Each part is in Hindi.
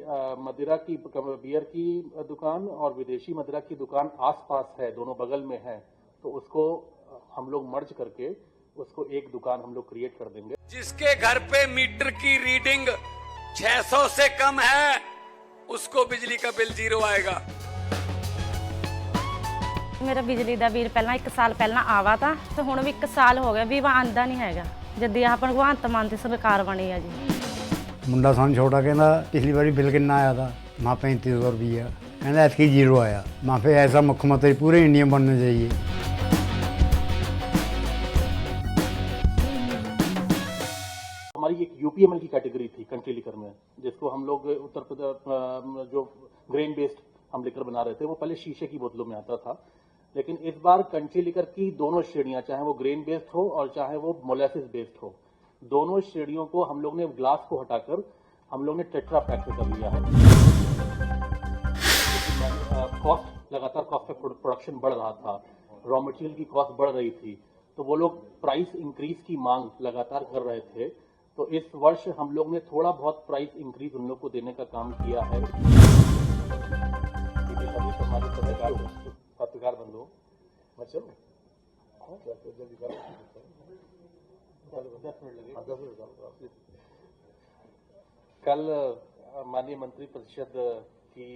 मदिरा की बियर की दुकान और विदेशी मदिरा की दुकान आसपास है, दोनों बगल में है, तो उसको हम लोग मर्ज करके उसको एक दुकान हम लोग क्रिएट कर देंगे। जिसके घर पे मीटर की रीडिंग 600 से कम है उसको बिजली का बिल 0 आएगा। मेरा बिजली ਦਾ ਬਿੱਲ ਪਹਿਲਾਂ 1 ਸਾਲ ਪਹਿਲਾਂ ਆਵਾ ਤਾਂ ਤੇ ਹੁਣ ਵੀ 1 ਸਾਲ ਹੋ ਗਿਆ ਵੀ ਆਂਦਾ ਨਹੀਂ ਹੈਗਾ ਜਦ ਆਹ ਭਗਵੰਤ ਮਾਨ ਦੀ ਸਰਕਾਰ ਬਣੀ ਆ ਜੀ। ਮੁੰਡਾ ਸਾਨੂੰ ਛੋਟਾ ਕਹਿੰਦਾ ਪਿਛਲੀ ਵਾਰੀ ਬਿੱਲ ਕਿੰਨਾ ਆਇਆ था माँ 3500 रुपया कहना ऐसी 0 आया माँ पे ऐसा मुख्यमंत्री पूरे इंडिया में बनना चाहिए। हमारी एक यूपीएमएल की कैटेगरी थी कंट्री लिकर में, जिसको हम लोग उत्तर प्रदेश जो ग्रेन बेस्ड हम लिकर बना रहे थे, वो पहले शीशे की बोतलों में आता था, लेकिन इस बार कंट्री लिकर की दोनों श्रेणियां, चाहे वो ग्रेन बेस्ड हो और चाहे वो मोलेसिस बेस्ड हो, दोनों श्रेणियों को हम लोग ने ग्लास को हटाकर हम लोग ने टेट्रा पैक में कर लिया है। कॉस्ट लगातार कॉस्ट ऑफ प्रोडक्शन बढ़ रहा था, रॉ मटेरियल की कॉस्ट बढ़ रही थी, तो वो लोग प्राइस इंक्रीज की मांग लगातार कर रहे थे। तो इस वर्ष हम लोग ने थोड़ा बहुत प्राइस इंक्रीज उन लोग को देने का काम किया है। पत्रकार बंधु कल माननीय मंत्री परिषद की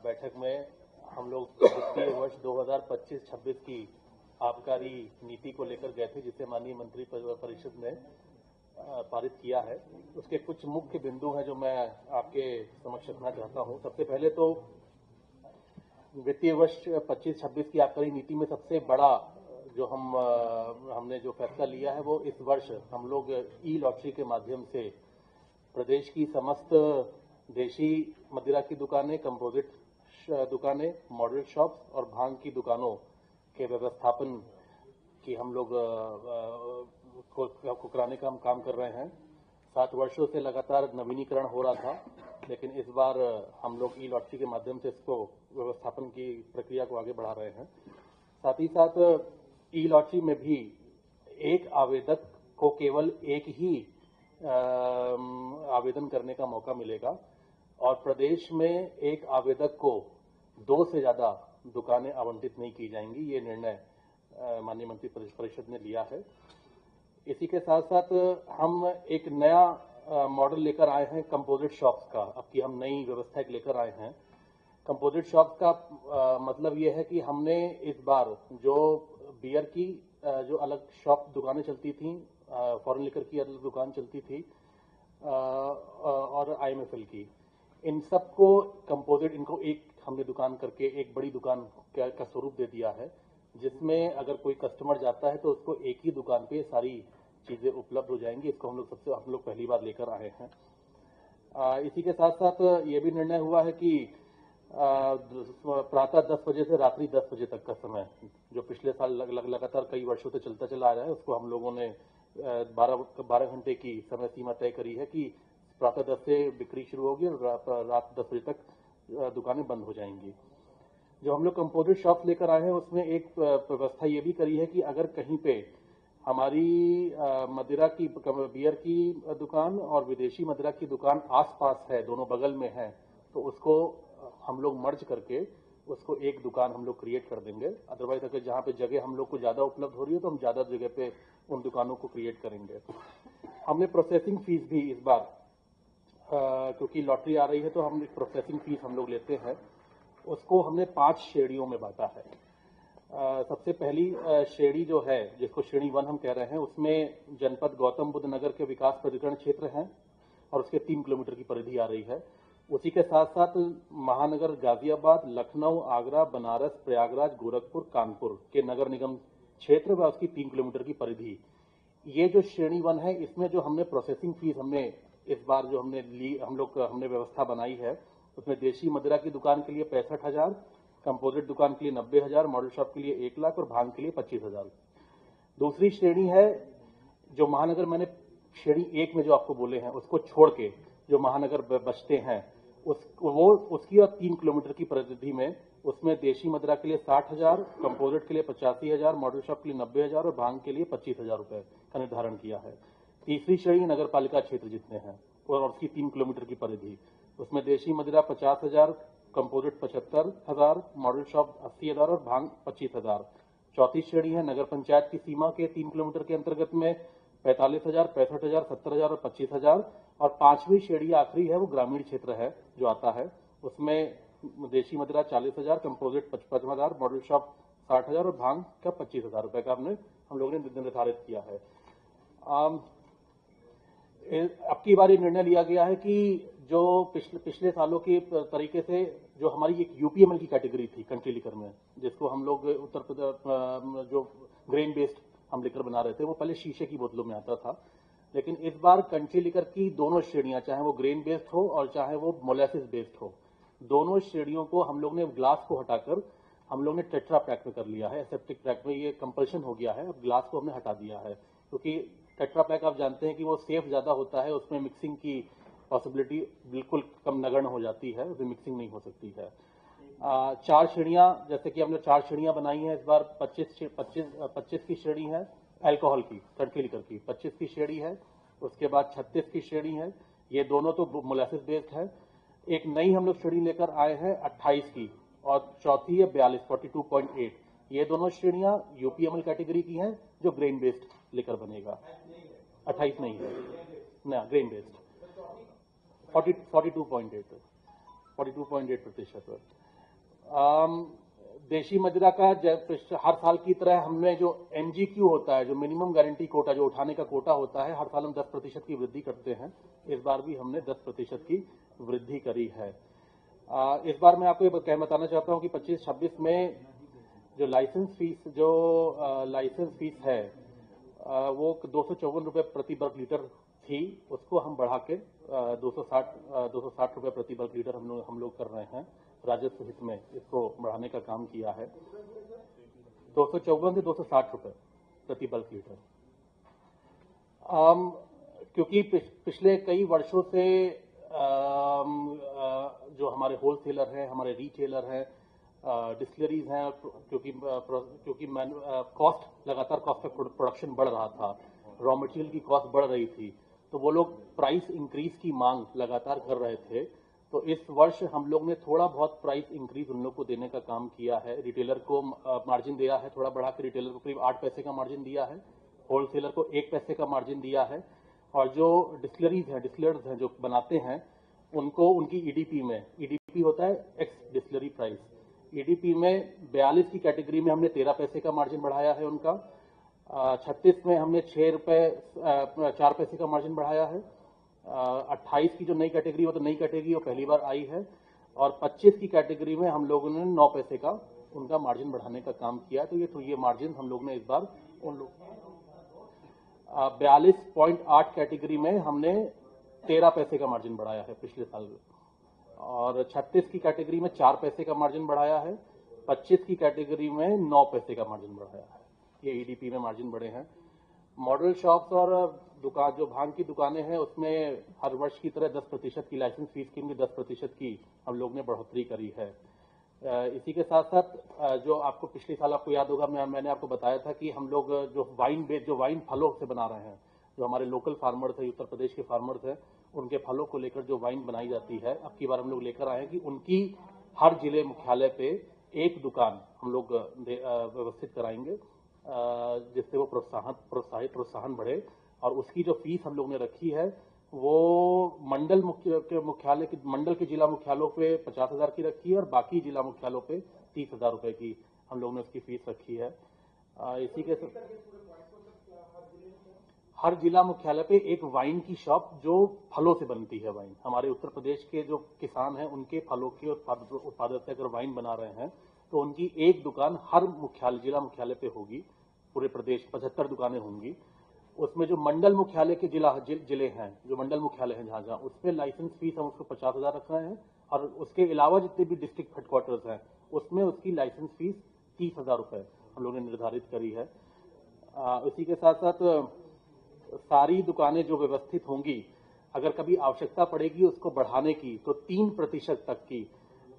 बैठक में हम लोग वित्तीय वर्ष 2025-26 की आबकारी नीति को लेकर गए थे, जिसे माननीय मंत्री परिषद ने पारित किया है। उसके कुछ मुख्य बिंदु हैं जो मैं आपके समक्ष रखना चाहता हूं। सबसे पहले तो वित्तीय वर्ष 25-26 की आबकारी नीति में सबसे बड़ा जो हमने जो फैसला लिया है, वो इस वर्ष हम लोग ई लॉटरी के माध्यम से प्रदेश की समस्त देशी मदिरा की दुकानें, कंपोजिट दुकानें, मॉडल शॉप्स और भांग की दुकानों के व्यवस्थापन की हम लोग को कराने का हम काम कर रहे हैं। 7 वर्षों से लगातार नवीनीकरण हो रहा था, लेकिन इस बार हम लोग ई लॉटरी के माध्यम से इसको व्यवस्थापन की प्रक्रिया को आगे बढ़ा रहे हैं। साथ ही साथ ई लॉटरी में भी एक आवेदक को केवल एक ही आवेदन करने का मौका मिलेगा और प्रदेश में एक आवेदक को 2 से ज्यादा दुकानें आवंटित नहीं की जाएंगी। ये निर्णय माननीय मंत्री परिषद ने लिया है। इसी के साथ साथ हम एक नया मॉडल लेकर आए हैं कंपोजिट शॉप्स का। अब की हम नई व्यवस्था लेकर आए हैं कंपोजिट शॉप्स का। मतलब ये है कि हमने इस बार जो बियर की जो अलग शॉप दुकानें चलती थी, फॉरेन लिकर की अलग दुकान चलती थी और आईएमएफएल की, इन सबको कंपोजिट, इनको एक हमने दुकान करके एक बड़ी दुकान का स्वरूप दे दिया है, जिसमें अगर कोई कस्टमर जाता है तो उसको एक ही दुकान पे सारी चीजें उपलब्ध हो जाएंगी। इसको हम लोग पहली बार लेकर आए हैं। इसी के साथ साथ ये भी निर्णय हुआ है कि प्रातः 10 बजे से रात्रि 10 बजे तक का समय, जो पिछले साल लगातार कई वर्षों से चलता चला आ रहा है, उसको हम लोगों ने 12 घंटे की समय सीमा तय करी है कि प्रातः 10 से बिक्री शुरू होगी और रात 10 बजे तक दुकानें बंद हो जाएंगी। जो हम लोग कंपोजिट शॉप्स लेकर आए हैं, उसमें एक व्यवस्था ये भी करी है कि अगर कहीं पे हमारी मदिरा की बियर की दुकान और विदेशी मदिरा की दुकान आसपास है, दोनों बगल में है, तो उसको हम लोग मर्ज करके उसको एक दुकान हम लोग क्रिएट कर देंगे। अदरवाइज अगर जहाँ पे जगह हम लोग को ज्यादा उपलब्ध हो रही है तो हम ज्यादा जगह पे उन दुकानों को क्रिएट करेंगे। हमने प्रोसेसिंग फीस भी इस बार क्योंकि लॉटरी आ रही है तो हम प्रोसेसिंग फीस हम लोग लेते हैं, उसको हमने 5 श्रेणियों में बांटा है। सबसे पहली श्रेणी जो है, जिसको श्रेणी 1 हम कह रहे हैं, उसमें जनपद गौतम बुद्ध नगर के विकास प्राधिकरण क्षेत्र हैं और उसके 3 किलोमीटर की परिधि आ रही है। उसी के साथ साथ महानगर गाजियाबाद, लखनऊ, आगरा, बनारस, प्रयागराज, गोरखपुर, कानपुर के नगर निगम क्षेत्र व उसकी 3 किलोमीटर की परिधि। ये जो श्रेणी 1 है, इसमें जो हमने प्रोसेसिंग फीस हमने इस बार जो हमने ली, हमने व्यवस्था बनाई है, उसमें देशी मदिरा की दुकान के लिए 65,000, कंपोजिट दुकान के लिए 90,000, मॉडल शॉप के लिए 1 लाख और भांग के लिए 25,000। दूसरी श्रेणी है जो महानगर, मैंने श्रेणी 1 में जो आपको बोले हैं उसको छोड़ के जो महानगर बचते हैं उसकी और 3 किलोमीटर की परिधि में, उसमें देशी मदिरा के लिए 60,000, कंपोजिट के लिए 85,000, मॉडल शॉप के लिए 90,000 और भांग के लिए 25,000 रुपए का निर्धारण किया है। तीसरी श्रेणी नगर पालिका क्षेत्र जितने हैं और उसकी 3 किलोमीटर की परिधि, उसमें देशी मदिरा 50,000, कंपोजिट 75,000, मॉडल शॉप 80,000 और भांग 25,000। चौथी श्रेणी है नगर पंचायत की सीमा के 3 किलोमीटर के अंतर्गत में 45,000, 65,000, 70,000 और 25,000। और पांचवी श्रेणी आखिरी है वो ग्रामीण क्षेत्र है जो आता है, उसमें देशी मदिरा 40,000, कंपोजिट 55,000, मॉडल शॉप 60,000 और भांग का 25,000 रुपए का हम लोगों ने निर्धारित किया है। अब की बार ये निर्णय लिया गया है कि जो पिछले सालों के तरीके से जो हमारी एक यूपीएमएल की कैटेगरी थी कंट्री लिकर में, जिसको हम लोग उत्तर प्रदेश जो ग्रेन बेस्ड हम लिकर बना रहे थे, वो पहले शीशे की बोतलों में आता था। लेकिन इस बार कंट्री लिकर की दोनों श्रेणियां, चाहे वो ग्रेन बेस्ड हो और चाहे वो मोलेसिस बेस्ड हो, दोनों श्रेणियों को हम लोग ने ग्लास को हटाकर हम लोग ने टेट्रा पैक में कर लिया है। एसेप्टिक पैक में ये कंपल्शन हो गया है, अब ग्लास को हमने हटा दिया है, क्योंकि टेट्रा पैक आप जानते हैं कि वो सेफ ज्यादा होता है, उसमें मिक्सिंग की पॉसिबिलिटी बिल्कुल कम नगण्य हो जाती है, उसमें मिक्सिंग नहीं हो सकती है। 4 श्रेणियां, जैसे कि हमने 4 श्रेणियां बनाई हैं इस बार। 25 की श्रेणी है अल्कोहल की, कंट्री लिकर की 25 की श्रेणी है। उसके बाद 36 की श्रेणी है, ये दोनों तो मोलेसिस बेस्ड है। एक नई हम लोग श्रेणी लेकर आए हैं 28 की, और चौथी है 42 42.8। ये दोनों श्रेणियां यूपीएमएल कैटेगरी की हैं जो ग्रेन बेस्ड लेकर बनेगा। 28 नहीं है ना, ग्रेन बेस्ड 42.8%। देशी मदिरा का हर साल की तरह हमने जो एमजीक्यू होता है, जो मिनिमम गारंटी कोटा, जो उठाने का कोटा होता है, हर साल हम 10% की वृद्धि करते हैं। इस बार भी हमने 10% की वृद्धि करी है। इस बार मैं आपको ये बताना चाहता हूं कि 25-26 में जो लाइसेंस फीस है वो 254 रुपए प्रति वर्ग लीटर थी, उसको हम बढ़ा के 260 रुपए प्रति वर्ग लीटर हम लोग कर रहे हैं। राजस्व हित में इसको बढ़ाने का काम किया है, 254 से 260 रुपए प्रति वर्ग लीटर। क्योंकि पिछले कई वर्षों से जो हमारे होलसेलर हैं, हमारे रिटेलर हैं, डिस्टिलरीज हैं, क्योंकि कॉस्ट लगातार कॉस्ट ऑफ प्रोडक्शन बढ़ रहा था, रॉ मटेरियल की कॉस्ट बढ़ रही थी, तो वो लोग प्राइस इंक्रीज की मांग लगातार कर रहे थे। तो इस वर्ष हम लोग ने थोड़ा बहुत प्राइस इंक्रीज उन लोग को देने का काम किया है। रिटेलर को मार्जिन दिया है, थोड़ा बढ़ा के रिटेलर को करीब 8 पैसे का मार्जिन दिया है, होलसेलर को 1 पैसे का मार्जिन दिया है, और जो डिस्टिलर्स हैं जो बनाते हैं उनको उनकी ईडीपी में, ईडीपी होता है एक्स डिस्टिलरी प्राइस, ईडीपी में 42 की कैटेगरी में हमने 13 पैसे का मार्जिन बढ़ाया है उनका। 36 में हमने 4 पैसे का मार्जिन बढ़ाया है। 28 की जो नई कैटेगरी, वो तो नई कैटेगरी वो पहली बार आई है, और 25 की कैटेगरी में हम लोगों ने 9 पैसे का उनका मार्जिन बढ़ाने का काम किया। तो ये मार्जिन हम लोग ने इस बार उन लोग 42.8 कैटेगरी में हमने 13 पैसे का मार्जिन बढ़ाया है पिछले साल, और 36 की कैटेगरी में 4 पैसे का मार्जिन बढ़ाया है, 25 की कैटेगरी में 9 पैसे का मार्जिन बढ़ाया है। ये ईडीपी में मार्जिन बढ़े हैं। मॉडल शॉप्स और दुकान, जो भांग की दुकानें हैं, उसमें हर वर्ष की तरह 10% की लाइसेंस फीस की 10% की हम लोग ने बढ़ोतरी करी है। इसी के साथ साथ जो आपको पिछले साल आपको याद होगा, मैंने आपको बताया था कि हम लोग जो वाइन फलों से बना रहे हैं, जो हमारे लोकल फार्मर्स हैं, उत्तर प्रदेश के फार्मर्स हैं, उनके फलों को लेकर जो वाइन बनाई जाती है, अब की बार हम लोग लेकर आए हैं कि उनकी हर जिले मुख्यालय पे एक दुकान हम लोग व्यवस्थित कराएंगे, जिससे वो प्रोत्साहन बढ़े। और उसकी जो फीस हम लोग ने रखी है वो मंडल के जिला मुख्यालयों पे 50,000 की रखी है, और बाकी जिला मुख्यालयों पे 30,000 रुपए की हम लोग ने उसकी फीस रखी है। इसी के हर जिला मुख्यालय पे एक वाइन की शॉप जो फलों से बनती है वाइन, हमारे उत्तर प्रदेश के जो किसान हैं उनके फलों के उत्पादन से अगर वाइन बना रहे हैं तो उनकी एक दुकान हर जिला मुख्यालय पे होगी। पूरे प्रदेश 75 दुकानें होंगी। उसमें जो मंडल मुख्यालय के जिले हैं, जो मंडल मुख्यालय हैं जहां उसमें लाइसेंस फीस हम उसको 50,000 रख रहे हैं, और उसके अलावा जितने भी डिस्ट्रिक्ट हेडक्वार्टर्स हैं उसमें उसकी लाइसेंस फीस 30,000 रुपए हम लोगों ने निर्धारित करी है। इसी के साथ साथ सारी दुकानें जो व्यवस्थित होंगी, अगर कभी आवश्यकता पड़ेगी उसको बढ़ाने की, तो 3% तक की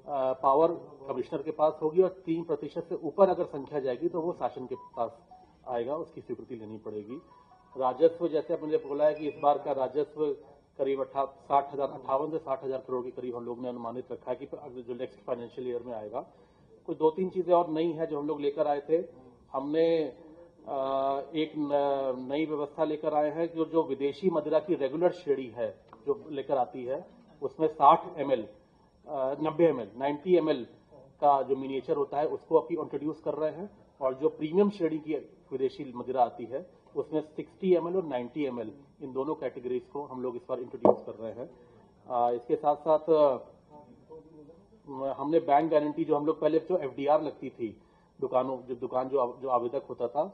पावर कमिश्नर के पास होगी, और 3% से ऊपर अगर संख्या जाएगी तो वो शासन के पास आएगा, उसकी स्वीकृति लेनी पड़ेगी। राजस्व, जैसे मैंने बोला है कि इस बार का राजस्व करीब 58 से 60,000 करोड़ के करीब हम लोग ने अनुमानित रखा है कि जो नेक्स्ट फाइनेंशियल ईयर में आएगा। कुछ 2-3 चीजें और नई है जो हम लोग लेकर आए थे। हमने एक नई व्यवस्था लेकर आए हैं जो विदेशी मदिरा की रेगुलर श्रेणी है जो लेकर आती है, उसमें 60 ml 90 ml 90 ml का जो मिनिएचर होता है उसको अभी इंट्रोड्यूस कर रहे हैं, और जो प्रीमियम श्रेणी की विदेशी मदिरा आती है उसमें 60 ml और 90 ml इन दोनों कैटेगरीज को हम लोग इस बार इंट्रोड्यूस कर रहे हैं। इसके साथ साथ हमने बैंक गारंटी जो हम लोग पहले जो FDR लगती थी दुकान जो आवेदक होता था,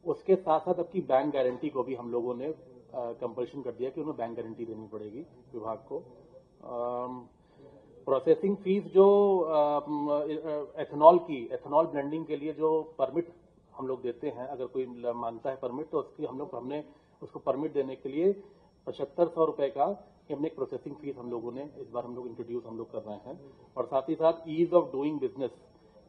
उसके साथ साथ अब की बैंक गारंटी को भी हम लोगों ने कंपल्शन कर दिया कि उन्हें बैंक गारंटी देनी पड़ेगी विभाग को। प्रोसेसिंग फीस जो एथेनॉल ब्लेंडिंग के लिए जो परमिट हम लोग देते हैं, अगर कोई मांगता है परमिट तो हमने उसको परमिट देने के लिए 7500 रुपए का हमने एक प्रोसेसिंग फीस हम लोगों ने इस बार इंट्रोड्यूस कर रहे हैं। और साथ ही साथ ईज ऑफ डूइंग बिजनेस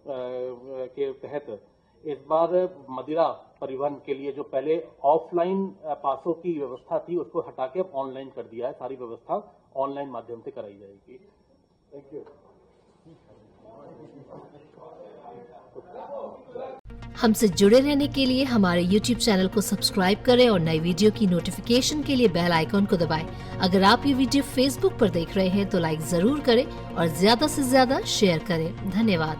के तहत इस बार मदिरा परिवहन के लिए जो पहले ऑफलाइन पासों की व्यवस्था थी उसको हटा के अब ऑनलाइन कर दिया है। सारी व्यवस्था ऑनलाइन माध्यम से कराई जाएगी। Thank you. हमसे जुड़े रहने के लिए हमारे YouTube चैनल को सब्सक्राइब करें और नई वीडियो की नोटिफिकेशन के लिए बेल आइकॉन को दबाएं। अगर आप ये वीडियो Facebook पर देख रहे हैं तो लाइक जरूर करें और ज्यादा से ज्यादा शेयर करें। धन्यवाद।